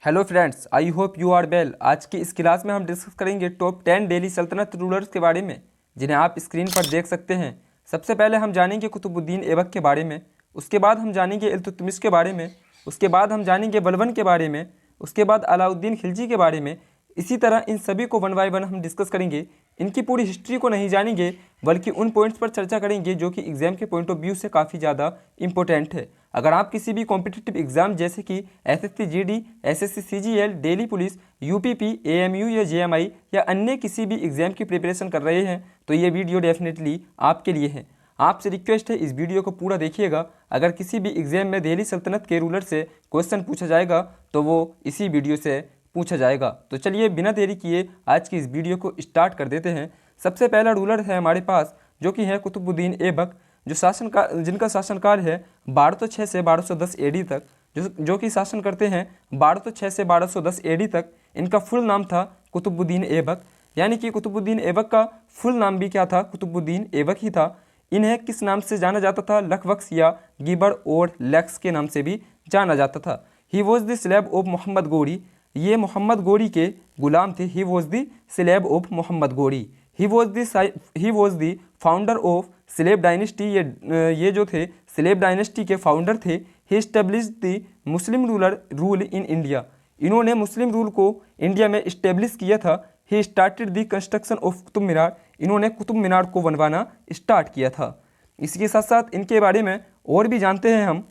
Hello friends, I hope you are well. आज की इस क्लास में हम डिस्कस करेंगे टॉप 10 दिल्ली सल्तनत रूलर्स के बारे में, जिन्हें आप स्क्रीन पर देख सकते हैं। सबसे पहले हम जानेंगे कुतुबुद्दीन ऐबक के बारे में, उसके बाद हम जानेंगे इल्तुतमिश के बारे में, उसके बाद हम जानेंगे बलबन के बारे में, उसके बाद अलाउद्दीन खिलजी के बारे में। इसी तरह इन सभी को वन बाय वन हम डिस्कस करेंगे। इनकी पूरी हिस्ट्री को नहीं जानेंगे, बल्कि उन पॉइंट्स पर चर्चा करेंगे जो कि एग्जाम के पॉइंट ऑफ व्यू से काफ़ी ज़्यादा इंपॉर्टेंट है। अगर आप किसी भी कॉम्पिटिटिव एग्जाम जैसे कि SSC GD, SSC CGL, Delhi police, UPP, AMU या जेएमआई या अन्य किसी भी एग्जाम की प्रिपरेशन कर रहे हैं तो ये वीडियो डेफिनेटली आपके लिए है। आपसे रिक्वेस्ट है, इस वीडियो को पूरा देखिएगा। अगर किसी भी एग्जाम में दिल्ली सल्तनत के रूलर से क्वेश्चन पूछा जाएगा तो वो इसी वीडियो से पूछा जाएगा। तो चलिए बिना देरी किए आज की इस वीडियो को स्टार्ट कर देते हैं। सबसे पहला रूलर है हमारे पास, जो कि है कुतुबुद्दीन ऐबक, जिनका शासनकाल है 1206 से 1210 एडी तक, जो कि शासन करते हैं 1206 से 1210 एडी तक। इनका फुल नाम था कुतुबुद्दीन ऐबक, यानी कि कुतुबुद्दीन ऐबक का फुल नाम भी क्या था, कुतुबुद्दीन ऐबक ही था। इन्हें किस नाम से जाना जाता था, लखवक्स या गिबर और लेक्स के नाम से भी जाना जाता था। He was the slave of Mohammad Ghori, ये मोहम्मद गोरी के गुलाम थे। He was the slave of Mohammad Ghori. He was the founder of slave dynasty, ये जो थे स्लेब डायनेस्टी के फाउंडर थे। He establish the Muslim rule in India, इन्होंने मुस्लिम रूल को इंडिया में इस्टेब्लिश किया था। He started the construction of Qutub Minar, इन्होंने कुतुब मीनार को बनवाना स्टार्ट किया था। इसके साथ साथ इनके बारे में और भी जानते हैं हम,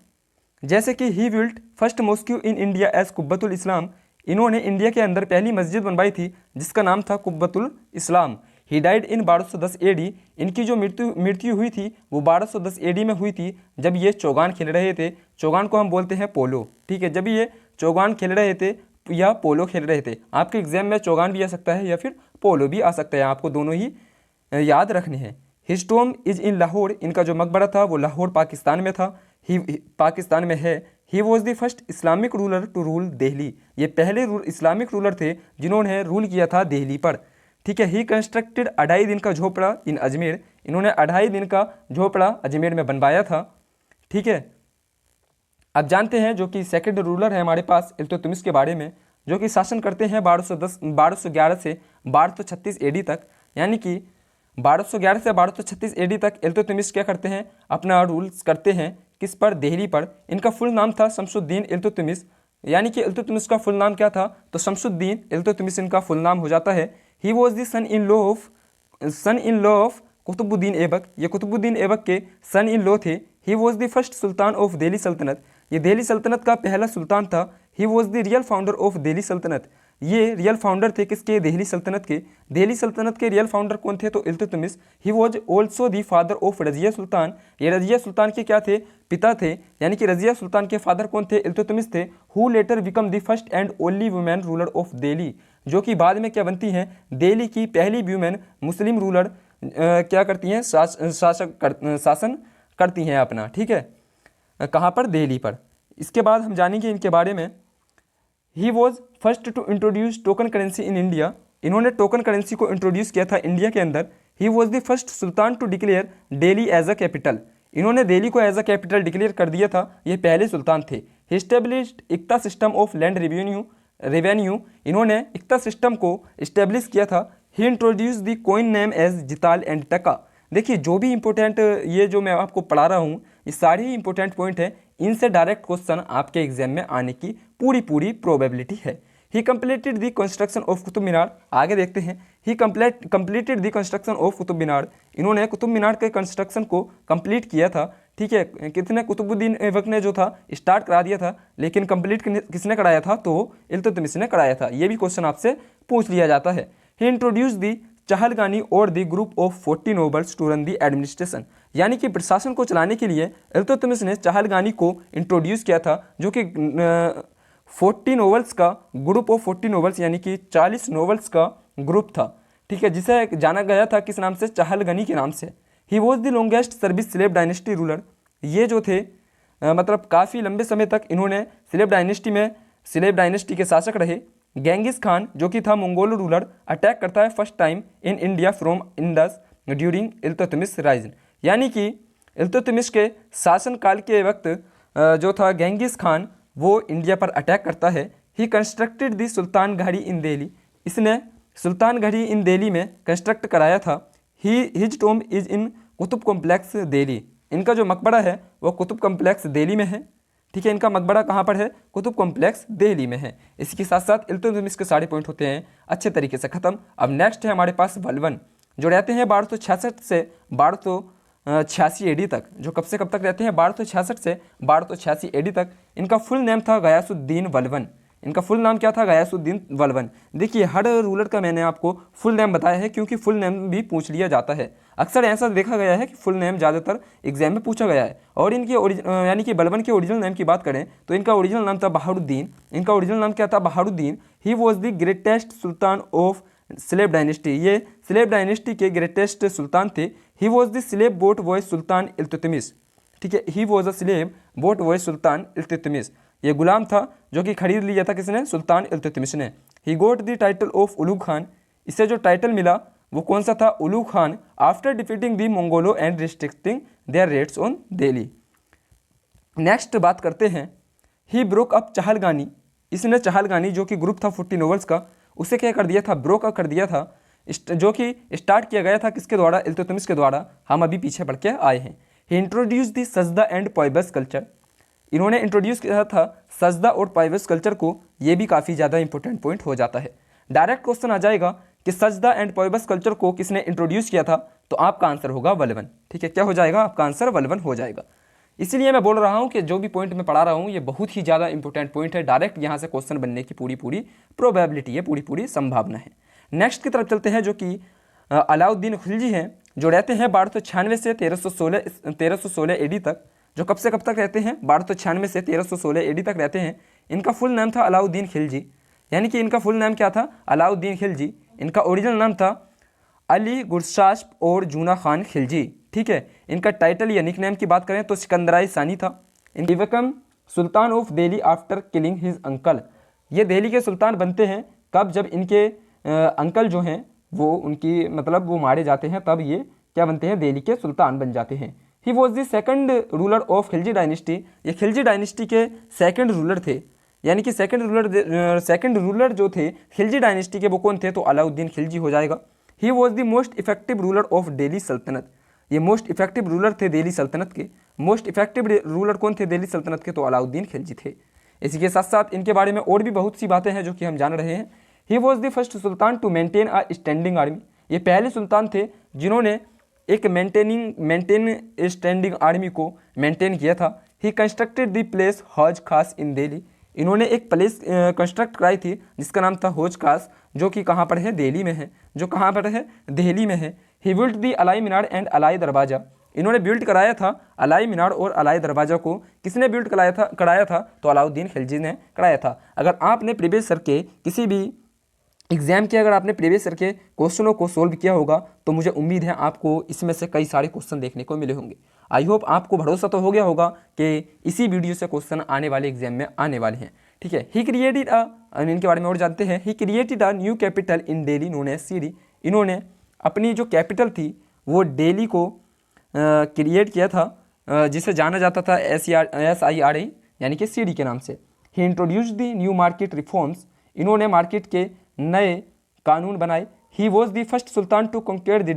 जैसे कि he built first mosque in India as Quwwatul Islam, इन्होंने इंडिया के अंदर पहली मस्जिद बनवाई थी जिसका नाम था कुब्बतुल इस्लाम। ही डाइड इन 1210 एडी, इनकी जो मृत्यु हुई थी वो 1210 एडी में हुई थी, जब ये चौगान खेल रहे थे। चौगान को हम बोलते हैं पोलो, ठीक है। जब ये चौगान खेल रहे थे या पोलो खेल रहे थे, आपके एग्जाम में चौगान भी आ सकता है या फिर पोलो भी आ सकता है, आपको दोनों ही याद रखने हैं। His Tom is in Lahore, इनका जो मकबरा था वो लाहौर पाकिस्तान में था, ही पाकिस्तान में है। He was the first Islamic ruler to rule Delhi, ये पहले इस्लामिक रूलर थे जिन्होंने रूल किया था दिल्ली पर, ठीक है। ही कंस्ट्रक्टेड 2.5 दिन का झोपड़ा इन अजमेर, इन्होंने 2.5 दिन का झोपड़ा अजमेर में बनवाया था, ठीक है। अब जानते हैं जो कि सेकंड रूलर है हमारे पास इल्तुतमिश के बारे में, जो कि शासन करते हैं 1211 से 1236 एडी तक, यानी कि 1211 से 1236 एडी तक इल्तुतमिश क्या करते हैं, अपना रूल्स करते हैं किस पर, दिल्ली पर। इनका फुल नाम था शमसुद्दीन इल्तुतमिश, यानी कि इल्तुतमिश का फुल नाम क्या था, तो शमसुद्दीन इल्तुतमिश इनका फुल नाम हो जाता है। He was the son in law of Qutbuddin Aibak, ये कुतुबुद्दीन ऐबक के सन इन लॉ थे। He was the first sultan of Delhi Sultanat, ये दिल्ली सल्तनत का पहला सुल्तान था। He was the real founder of Delhi Sultanat, ये रियल फाउंडर थे किसके, दिल्ली सल्तनत के। दिल्ली सल्तनत के रियल फाउंडर कौन थे, तो Iltutmish. He was also the father of Razia Sultan, ये रजिया सुल्तान के क्या थे, पिता थे, यानी कि रजिया सुल्तान के फादर कौन थे, इल्तुतमिश थे। Who letter become the first and only women ruler of Delhi, जो कि बाद में क्या बनती हैं, दिल्ली की पहली वुमेन मुस्लिम रूलर क्या करती हैं, शासन करती हैं अपना, ठीक है। कहाँ पर, दिल्ली पर। इसके बाद हम जानेंगे इनके बारे में। He was first to introduce token currency in India, इन्होंने टोकन करेंसी को इंट्रोड्यूस किया था इंडिया के अंदर। He was the first sultan to declare Delhi as a capital, इन्होंने दिल्ली को एज अ कैपिटल डिक्लेयर कर दिया था, ये पहले सुल्तान थे। He established iqta system of land revenue, इन्होंने इक्ता सिस्टम को इस्टेब्लिश किया था। He introduce the coin name as jital and taka. देखिए जो भी इंपॉर्टेंट ये जो मैं आपको पढ़ा रहा हूँ ये सारे ही इंपॉर्टेंट पॉइंट हैं, इनसे डायरेक्ट क्वेश्चन आपके एग्जाम में आने की पूरी प्रोबेबिलिटी है। He completed the construction of Qutub Minar, आगे देखते हैं। He completed the construction of Qutub Minar, इन्होंने कुतुब मीनार के कंस्ट्रक्शन को कंप्लीट किया था, ठीक है। कितने, कुतुबुद्दीन ऐबक ने जो था स्टार्ट करा दिया था, लेकिन कंप्लीट किसने कराया था, तो इल्तुतमिश ने कराया था। ये भी क्वेश्चन आपसे पूछ लिया जाता है। ही इंट्रोड्यूस दी चहलगानी और the group of 40 nobles to run the administration, यानी कि प्रशासन को चलाने के लिए इल्तुतमिश ने चहलगानी को इंट्रोड्यूस किया था, जो कि 40 नोवेल्स का ग्रुप ऑफ 40 नोवेल्स, यानी कि 40 नोवेल्स का ग्रुप था, ठीक है, जिसे जाना गया था किस नाम से, चहलगानी के नाम से। ही was the longest service slave dynasty ruler, ये जो थे मतलब काफ़ी लंबे समय तक इन्होंने स्लेव डायनेस्टी के शासक रहे। गेंगिस खान जो कि था मंगोल रूलर, अटैक करता है first time in India from Indus during Iltutmish rise, यानी कि इल्तुतमिश के शासनकाल के वक्त जो था गेंगिस खान वो इंडिया पर अटैक करता है, ही कंस्ट्रक्टेड दी सुल्तान घड़ी इन दिल्ली, इसने सुल्तान घड़ी इन दिल्ली में कंस्ट्रक्ट कराया था। He his tomb is in Qutub complex Delhi, इनका जो मकबरा है वो कुतुब कॉम्प्लेक्स दिल्ली में है। ठीक है, इनका मकबरा कहाँ पर है? कुतुब कॉम्प्लेक्स दिल्ली में है। इसके साथ साथ इल्तुतमिश के सारे पॉइंट होते हैं अच्छे तरीके से खत्म। अब नेक्स्ट है हमारे पास वल्वन, जो रहते हैं 1266 से 1286 एडी तक। जो कब से कब तक रहते हैं? 1266 से 1286 एडी तक। इनका फुल नेम था गयासुद्दीन वल्वन। इनका फुल नाम क्या था? गयासुद्दीन वल्वन। देखिए हर रूलर का मैंने आपको फुल नेम बताया है, क्योंकि फुल नेम भी पूछ लिया जाता है। अक्सर ऐसा देखा गया है कि फुल नेम ज़्यादातर एग्जाम में पूछा गया है। और इनके यानी कि वल्वन के ओरिजिनल नेम की बात करें तो इनका ओरिजिनल नाम था बहारुद्दीन। इनका ओरिजिनल नाम क्या था? Baharuddin. He was the greatest sultan of slave dynasty, ये स्लेब डायनेस्टी के ग्रेटेस्ट सुल्तान थे। He was the slave boat boy sultan Iltutmish. ठीक है, he was a slave boat boy sultan Iltutmish, ये गुलाम था जो कि खरीद लिया था किसने? सुल्तान इल्तुतमिश ने। He got the title of Ulugh Khan, इसे जो टाइटल मिला वो कौन सा था? Ulugh Khan. After defeating the Mongols and restricting their raids on Delhi. Next बात करते हैं, ही ब्रोक अप चहलगानी, इसने चहलगानी जो कि ग्रुप था 40 नोवेल्स का, उसे क्या कर दिया था? ब्रोक कर दिया था, जो कि स्टार्ट किया गया था किसके द्वारा? इल्तुतमिश के द्वारा। हम अभी पीछे बढ़ के आए हैं। ही इंट्रोड्यूस दी सजदा एंड पॉइबस कल्चर, इन्होंने इंट्रोड्यूस किया था सजदा और पॉइबस कल्चर को। ये भी काफ़ी ज़्यादा इंपॉर्टेंट पॉइंट हो जाता है। डायरेक्ट क्वेश्चन आ जाएगा कि सजदा एंड पॉइबस कल्चर को किसने इंट्रोड्यूस किया था, तो आपका आंसर होगा वल्वन। ठीक है, क्या हो जाएगा? आपका आंसर वल्वन हो जाएगा। इसलिए मैं बोल रहा हूँ कि जो भी पॉइंट मैं पढ़ा रहा हूँ ये बहुत ही ज़्यादा इंपॉर्टेंट पॉइंट है। डायरेक्ट यहाँ से क्वेश्चन बनने की पूरी प्रोबेबिलिटी है, पूरी संभावना है। नेक्स्ट की तरफ चलते हैं, जो कि अलाउद्दीन खिलजी हैं, जो रहते हैं 1296 से 1316 एडी तक। जो कब से कब तक रहते हैं? 1296 से 1316 एडी तक रहते हैं। इनका फुल नाम था अलाउद्दीन खिलजी, यानी कि इनका फुल नाम क्या था? अलाउद्दीन खिलजी। इनका ओरिजिनल नाम था अली गुरशास्प और जूना खान खिलजी। ठीक है, इनका टाइटल या निकनेम की बात करें तो सिकंदराई सानी था। In become sultan of Delhi after killing his uncle, ये दिल्ली के सुल्तान बनते हैं कब? जब इनके अंकल जो हैं वो उनकी मतलब वो मारे जाते हैं, तब ये क्या बनते हैं? दिल्ली के सुल्तान बन जाते हैं। He was the second ruler of Khilji dynasty, ये खिलजी डायनेस्टी के सेकंड रूलर थे। यानी कि सेकंड रूलर जो थे खिलजी डायनेस्टी के वो कौन थे? तो अलाउद्दीन खिलजी हो जाएगा। ही was the most effective ruler of Delhi Sultanat, ये मोस्ट इफेक्टिव रूलर थे दिल्ली सल्तनत के। मोस्ट इफेक्टिव रूलर कौन थे दिल्ली सल्तनत के? तो अलाउद्दीन खिलजी थे। इसी के साथ साथ इनके बारे में और भी बहुत सी बातें हैं जो कि हम जान रहे हैं। He was the first sultan to maintain a standing army, ये पहले सुल्तान थे जिन्होंने एक मेंटेन स्टैंडिंग आर्मी को मेंटेन किया था। ही कंस्ट्रक्टेड द प्लेस हौज खास इन दिल्ली, इन्होंने एक प्लेस कंस्ट्रक्ट कराई थी जिसका नाम था हौज खास, जो कि कहाँ पर है? दिल्ली में है। जो कहाँ पर है? दिल्ली में है। He built the Alai Minar and Alai Darwaza, इन्होंने बिल्ड कराया था अलाई मीनार और अलाई दरवाज़ा को। किसने बिल्ड कराया था? तो अलाउद्दीन खिलजी ने कराया था। अगर आपने प्रीवियस ईयर के किसी भी एग्जाम के अगर आपने प्रीवियस ईयर के क्वेश्चनों को सोल्व किया होगा तो मुझे उम्मीद है आपको इसमें से कई सारे क्वेश्चन देखने को मिले होंगे। आई होप आपको भरोसा तो हो गया होगा कि इसी वीडियो से क्वेश्चन आने वाले एग्जाम में आने वाले हैं। ठीक है, ही क्रिएटेड इनके बारे में और जानते हैं। He created a new capital in Delhi known as Siri, इन्होंने अपनी जो कैपिटल थी वो दिल्ली को क्रिएट किया था, जिसे जाना जाता था SIRI यानी कि सीडी के नाम से। He introduce the new market reforms, इन्होंने मार्केट के नए कानून बनाए। He was the first sultan to conquer the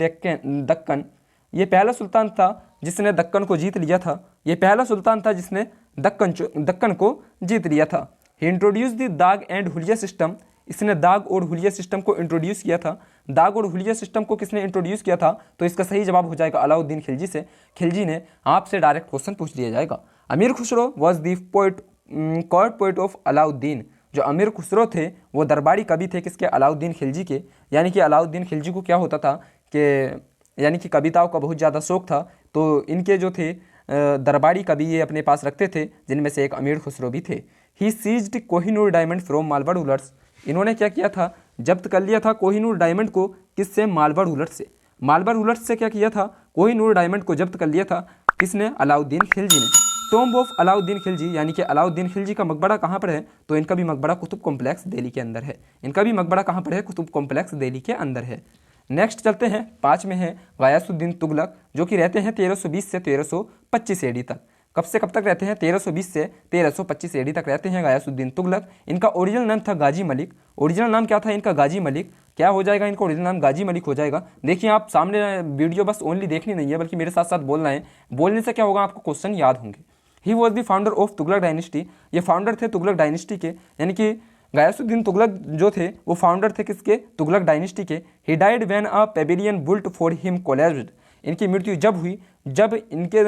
Deccan, ये पहला सुल्तान था जिसने दक्कन को जीत लिया था। ये पहला सुल्तान था जिसने दक्कन को जीत लिया था। ही इंट्रोड्यूस द दाग एंड हुलिया सिस्टम, इसने दाग और हुलिया सिस्टम को इंट्रोड्यूस किया था। दाग और हुलिया सिस्टम को किसने इंट्रोड्यूस किया था? तो इसका सही जवाब हो जाएगा अलाउद्दीन खिलजी से। खिलजी ने आपसे डायरेक्ट क्वेश्चन पूछ लिया जाएगा। अमीर Khusro was the court poet of Alauddin, जो अमीर खुसरो थे वो दरबारी कवि थे किसके? अलाउद्दीन खिलजी के। यानी कि अलाउद्दीन खिलजी को क्या होता था कि यानी कि कविताओं का बहुत ज़्यादा शौक था, तो इनके जो थे दरबारी कवि ये अपने पास रखते थे, जिनमें से एक अमीर खुसरो भी थे। He seized Kohinoor diamond from Malwa rulers, इन्होंने क्या किया था? जब्त कर लिया था कोहिनूर डायमंड को। किससे? मालवा रूलर्स से। मालवा रूलर्स से क्या किया था? कोहिनूर डायमंड को जब्त कर लिया था। किसने? अलाउद्दीन खिलजी ने। टॉम्ब ऑफ अलाउद्दीन खिलजी, यानी कि अलाउद्दीन खिलजी का मकबरा कहाँ पर है? तो इनका भी मकबरा कुतुब कॉम्प्लेक्स दिल्ली के अंदर है। इनका भी मकबरा कहाँ पर है? कुतुब कॉम्प्लेक्स दिल्ली के अंदर है। नेक्स्ट चलते हैं, 5 में है गयासुद्दीन तुगलक, जो कि रहते हैं 1320 से 1325 एडी तक। कब से कब तक रहते हैं? 1320 से 1325 एडी तक रहते हैं गयासुद्दीन तुगलक। इनका ओरिजिनल नाम था गाजी मलिक। ओरिजिनल नाम क्या था इनका? गाजी मलिक। क्या हो जाएगा इनका ओरिजिनल नाम? गाजी मलिक हो जाएगा। देखिए आप सामने वीडियो बस ओनली देखनी नहीं है बल्कि मेरे साथ साथ बोलना है। बोलने से क्या होगा, आपको क्वेश्चन याद होंगे। ही was the founder of Tughlaq dynasty. ये फाउंडर थे तुगलक डायनेस्टी के, यानी कि गयासुद्दीन तुगलक जो थे वो फाउंडर थे किसके? तुगलक डायनेस्टी के। He died when a pavilion built for him collapsed. इनकी मृत्यु जब हुई जब इनके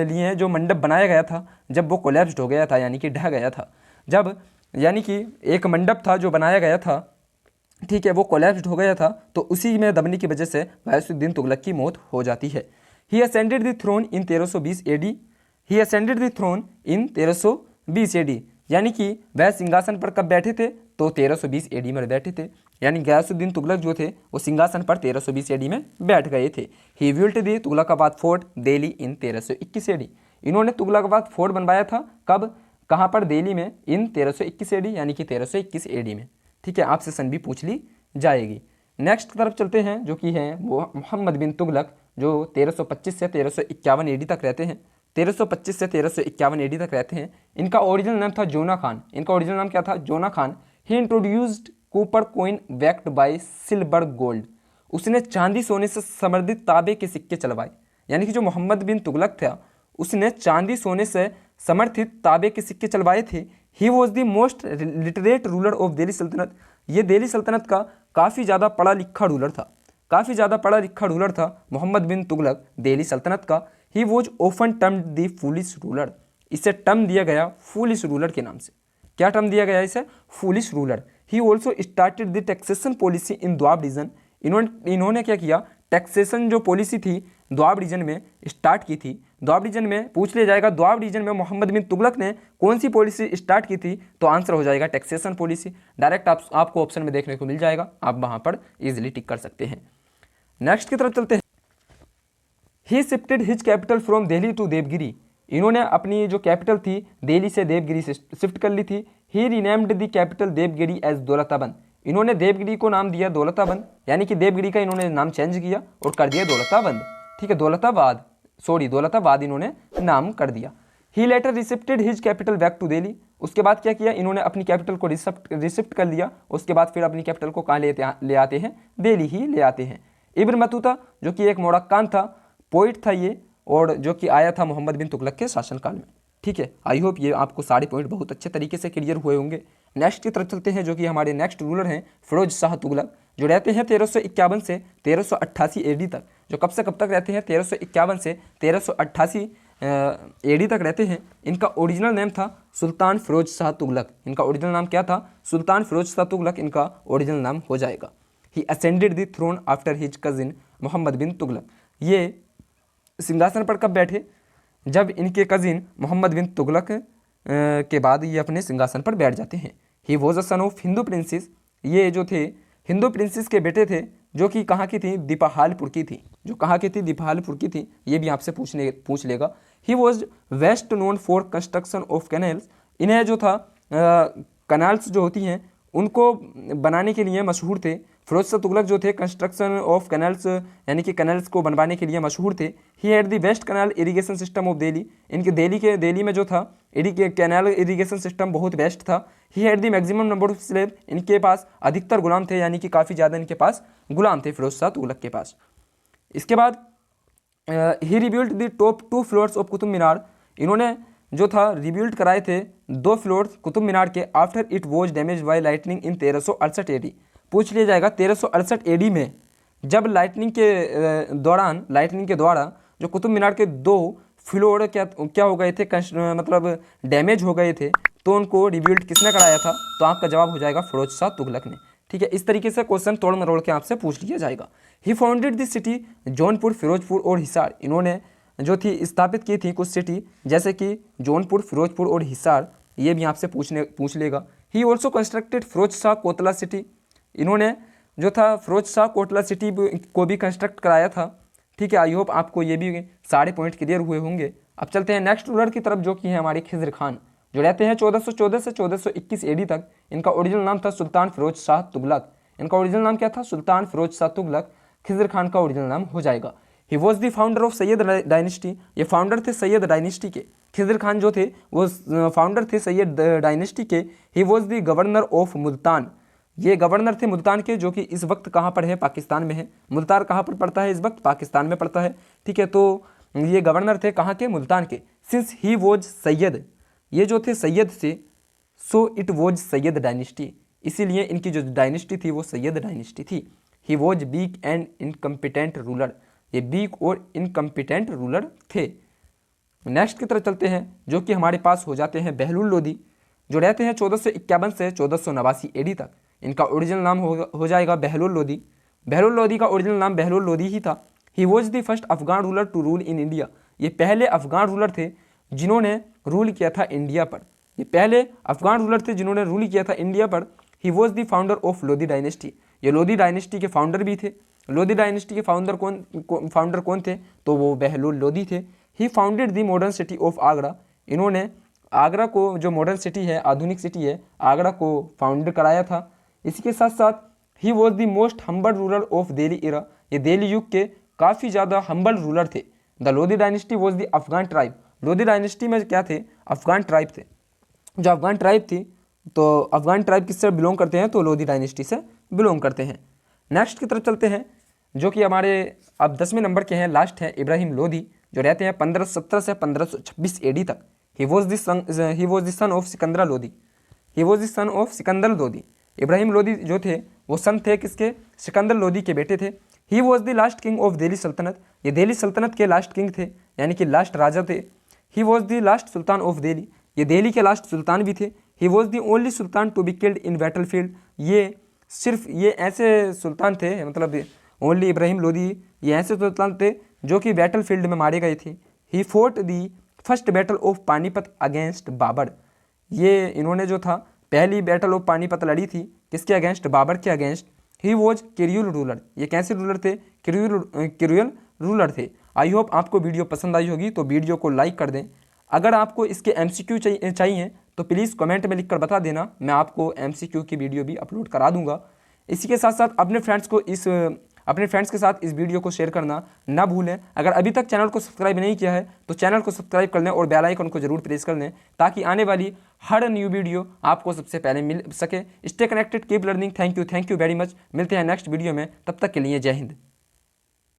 लिए जो मंडप बनाया गया था जब वो कोलैप्स्ड हो गया था, यानी कि ढह गया था। जब यानी कि एक मंडप था जो बनाया गया था, ठीक है, वो कोलैप्स्ड हो गया था, तो उसी में दबने की वजह से गयासुद्दीन तुगलक की मौत हो जाती है। He ascended the throne in 1320 AD. He ascended the throne in 1320 AD, यानी कि वह सिंहासन पर कब बैठे थे? तो 1320 एडी में बैठे थे। यानी गयासुद्दीन तुगलक जो थे वो सिंहासन पर 1320 एडी में बैठ गए थे। He built the Tughlakabad fort Delhi in 1321 AD. इन्होंने तुगलकाबाद फोर्ट बनवाया था कब, कहाँ पर? दिल्ली में, इन 1321 एडी, यानी कि 1321 एडी में। ठीक है, आपसे सन भी पूछ ली जाएगी। नेक्स्ट की तरफ चलते हैं जो कि है वो मोहम्मद बिन तुगलक, जो 1325 से 1351 एडी तक रहते हैं। 1325 से 1351 एडी तक रहते हैं। इनका ओरिजिनल नाम था जोना खान। इनका ओरिजिनल नाम क्या था? Jauna Khan. He introduced copper coin backed by silver gold. उसने चांदी सोने से समृद्ध तांबे के सिक्के चलवाए। यानी कि जो मोहम्मद बिन तुगलक था उसने चांदी सोने से समर्थित तांबे के सिक्के चलवाए थे। He was the most literate ruler of Delhi Sultanat. ये दिल्ली सल्तनत का काफ़ी ज़्यादा पढ़ा लिखा रूलर था। काफ़ी ज़्यादा पढ़ा लिखा रूलर था मोहम्मद बिन तुगलक दिल्ली सल्तनत का। He was often termed the foolish ruler. इसे टर्म दिया गया फूलिश रूलर के नाम से। क्या टर्म दिया गया इसे? Foolish ruler. He also started the taxation policy in Doab region. इन्होंने क्या किया? टैक्सेशन जो पॉलिसी थी द्वाब रीजन में स्टार्ट की थी। द्वाब रीजन में पूछ लिया जाएगा द्वाब रीजन में मोहम्मद बिन तुगलक ने कौन सी पॉलिसी स्टार्ट की थी, तो आंसर हो जाएगा टैक्सेशन पॉलिसी। डायरेक्ट आपको ऑप्शन में देखने को मिल जाएगा, आप वहां पर इजीली टिक कर सकते हैं। नेक्स्ट की तरफ चलते हैं। He shifted his capital from Delhi to Devagiri. इन्होंने अपनी जो कैपिटल थी दिल्ली से देवगिरी से शिफ्ट कर ली थी। He renamed the capital Devagiri as Daulatabad. इन्होंने देवगिरी को नाम दिया दौलताबंद, यानी कि देवगिरी का इन्होंने नाम चेंज किया और कर दिया दौलताबंद। ठीक है, दौलताबाद इन्होंने नाम कर दिया। He later receipted his capital back to Delhi. उसके बाद क्या किया? इन्होंने अपनी कैपिटल को रिसिप्ट कर लिया। उसके बाद फिर अपनी कैपिटल को कहाँ ले आते हैं? दिल्ली ही ले आते हैं। इब्न बतूता जो कि एक मोरक्कान था, पोइट था ये, और जो कि आया था मोहम्मद बिन तुगलक के शासनकाल में। ठीक है, आई होप ये आपको सारे पॉइंट बहुत अच्छे तरीके से क्लियर हुए होंगे। नेक्स्ट की तरफ चलते हैं जो कि हमारे नेक्स्ट रूलर हैं फिरोज शाह तुगलक, जो रहते हैं 1351 से 1388 एडी तक। जो कब से कब तक रहते हैं? 1351 से 1388 एडी तक रहते हैं। इनका ओरिजिनल नेम था सुल्तान फिरोज शाह तुगलक। इनका ओरिजिनल नाम क्या था? सुल्तान फिरोज शाह तुगलक इनका ओरिजिनल नाम हो जाएगा। He ascended the throne after his cousin Mohammad bin Tughlaq. ये सिंहासन पर कब बैठे? जब इनके कजिन मोहम्मद बिन तुगलक के बाद ये अपने सिंहासन पर बैठ जाते हैं। He was a son of Hindu princess. ये जो थे हिंदू प्रिंसेस के बेटे थे, जो कि कहाँ की थी? दीपाहालपुर की थी। जो कहाँ की थी? दीपाहालपुर की थी। ये भी आपसे पूछ लेगा। He was best known for construction of canals. इन्हें जो था कनाल्स जो होती हैं उनको बनाने के लिए मशहूर थे। फिरोज शाह तुगलक जो थे कंस्ट्रक्शन ऑफ कैनल्स, यानी कि कैनल्स को बनवाने के लिए मशहूर थे। He had the best canal irrigation system of Delhi. इनके दिल्ली में जो था कैनाल इरिगेशन सिस्टम बहुत बेस्ट था। He had the maximum number of slave. इनके पास अधिकतर गुलाम थे, यानी कि काफ़ी ज़्यादा इनके पास गुलाम थे फिरोज शाह तुगलक के पास। इसके बाद he rebuild the top 2 floors of Qutub Minar. इन्होंने जो था रिबिल्ड कराए थे 2 फ्लोर्स कुतुब मीनार के after it was damage by lightning in 1368 AD. पूछ लिया जाएगा 1368 एडी में जब लाइटनिंग के द्वारा जो कुतुब मीनार के 2 फ्लोर क्या हो गए थे, मतलब डैमेज हो गए थे, तो उनको रिबिल्ड किसने कराया था? तो आपका जवाब हो जाएगा फिरोज शाह तुगलक ने। ठीक है, इस तरीके से क्वेश्चन तोड़ मरोड़ के आपसे पूछ लिया जाएगा। He founded the city Jaunpur, Firozpur और हिसार। इन्होंने जो थी स्थापित की थी कुछ सिटी, जैसे कि जौनपुर, फिरोजपुर और हिसार। ये भी आपसे पूछ लेगा। He also constructed Firoz Shah Kotla city. इन्होंने जो था फिरोज शाह कोटला सिटी को भी कंस्ट्रक्ट कराया था। ठीक है, आई होप आपको ये भी सारे पॉइंट क्लियर हुए होंगे। अब चलते हैं नेक्स्ट रूलर की तरफ, जो कि है हमारे खिज़र खान, जो रहते हैं 1414 से 1421 एडी तक। इनका ओरिजिनल नाम था सुल्तान फिरोज शाह तुगलक। इनका ओरिजिनल नाम क्या था? सुल्तान फिरोज शाह तुगलक। खिज़र खान का ओरिजिनल नाम हो जाएगा। ही was the founder of Syed dynasty, ये फाउंडर थे सैयद डायनेस्टी के। खिज़र खान जो थे वो फाउंडर थे सैयद डायनेस्टी के। ही was the governor of Multan, ये गवर्नर थे मुल्तान के, जो कि इस वक्त कहाँ पर है, पाकिस्तान में है। मुल्तान कहाँ पर पड़ता है, इस वक्त पाकिस्तान में पड़ता है, ठीक है। तो ये गवर्नर थे कहाँ के, मुल्तान के। सिंस ही वॉज सैयद, ये जो थे सैयद से, so it was Syed dynasty, इसीलिए इनकी जो डायनेस्टी थी वो सैयद डायनेस्टी थी। He was weak and incompetent ruler, ये वीक और इनकम्पिटेंट रूलर थे। नेक्स्ट की तरफ चलते हैं, जो कि हमारे पास हो जाते हैं बहलुल लोदी, जो रहते हैं 1451 से 1489 एडी तक। इनका ओरिजिनल नाम हो जाएगा बहलुल लोदी। बहलुल लोदी का ओरिजिनल नाम बहलुल लोदी ही था। He was the first Afghan ruler to rule in India, ये पहले अफगान रूलर थे जिन्होंने रूल किया था इंडिया पर। ये पहले अफगान रूलर थे जिन्होंने रूल किया था इंडिया पर। ही was the founder of Lodhi dynasty, ये लोधी डायनेस्टी के फाउंडर भी थे। लोधी डायनेस्टी के फाउंडर कौन थे, तो वो बहलुल लोधी थे। He founded the modern city of Agra, इन्होंने आगरा को, जो मॉडर्न सिटी है, आधुनिक सिटी है, आगरा को फाउंड कराया था। इसी के साथ साथ he was the most humble ruler of Delhi era, ये दिल्ली युग के काफ़ी ज़्यादा हम्बल रूलर थे। The Lodhi dynasty was the Afghan tribe, Lodhi dynasty में क्या थे, अफगान ट्राइब थे। जो अफगान ट्राइब थी, तो अफगान ट्राइब किससे बिलोंग करते हैं, तो लोधी डायनेस्टी से बिलोंग करते हैं। नेक्स्ट की तरफ चलते हैं, जो कि हमारे अब 10वें नंबर के हैं, लास्ट है इब्राहिम लोधी, जो रहते हैं 1517 से 1526 एडी तक। ही was the son of Sikandar Lodhi, he was the son of Sikandar Lodhi. Ibrahim Lodhi जो थे वो सन थे किसके, सिकंदर लोधी के बेटे थे। He was the last king of Delhi Sultanat, ये दिल्ली सल्तनत के लास्ट किंग थे, यानी कि लास्ट राजा थे। He was the last sultan of Delhi, ये दिल्ली के लास्ट सुल्तान भी थे। He was the only sultan to be killed in battlefield, ये सिर्फ ये ऐसे सुल्तान थे, मतलब ओनली इब्राहिम लोधी ये ऐसे सुल्तान थे जो कि बैटलफील्ड में मारे गए थे। He fought the first battle of Panipat against Babur, ये इन्होंने जो था पहली बैटल ऑफ पानीपत लड़ी थी, किसके अगेंस्ट, बाबर के अगेंस्ट। ही वॉज क्यूरियल रूलर, ये कैसे रूलर थे, क्यूरियल रूलर थे। आई होप आपको वीडियो पसंद आई होगी, तो वीडियो को लाइक कर दें। अगर आपको इसके MCQ चाहिए तो प्लीज़ कमेंट में लिखकर बता देना, मैं आपको MCQ की वीडियो भी अपलोड करा दूंगा। इसी के साथ साथ अपने फ्रेंड्स के साथ इस वीडियो को शेयर करना ना भूलें। अगर अभी तक चैनल को सब्सक्राइब नहीं किया है तो चैनल को सब्सक्राइब कर लें और बेल आइकन को जरूर प्रेस कर लें, ताकि आने वाली हर न्यू वीडियो आपको सबसे पहले मिल सके। Stay connected, keep learning. Thank you very much. मिलते हैं नेक्स्ट वीडियो में, तब तक के लिए जय हिंद।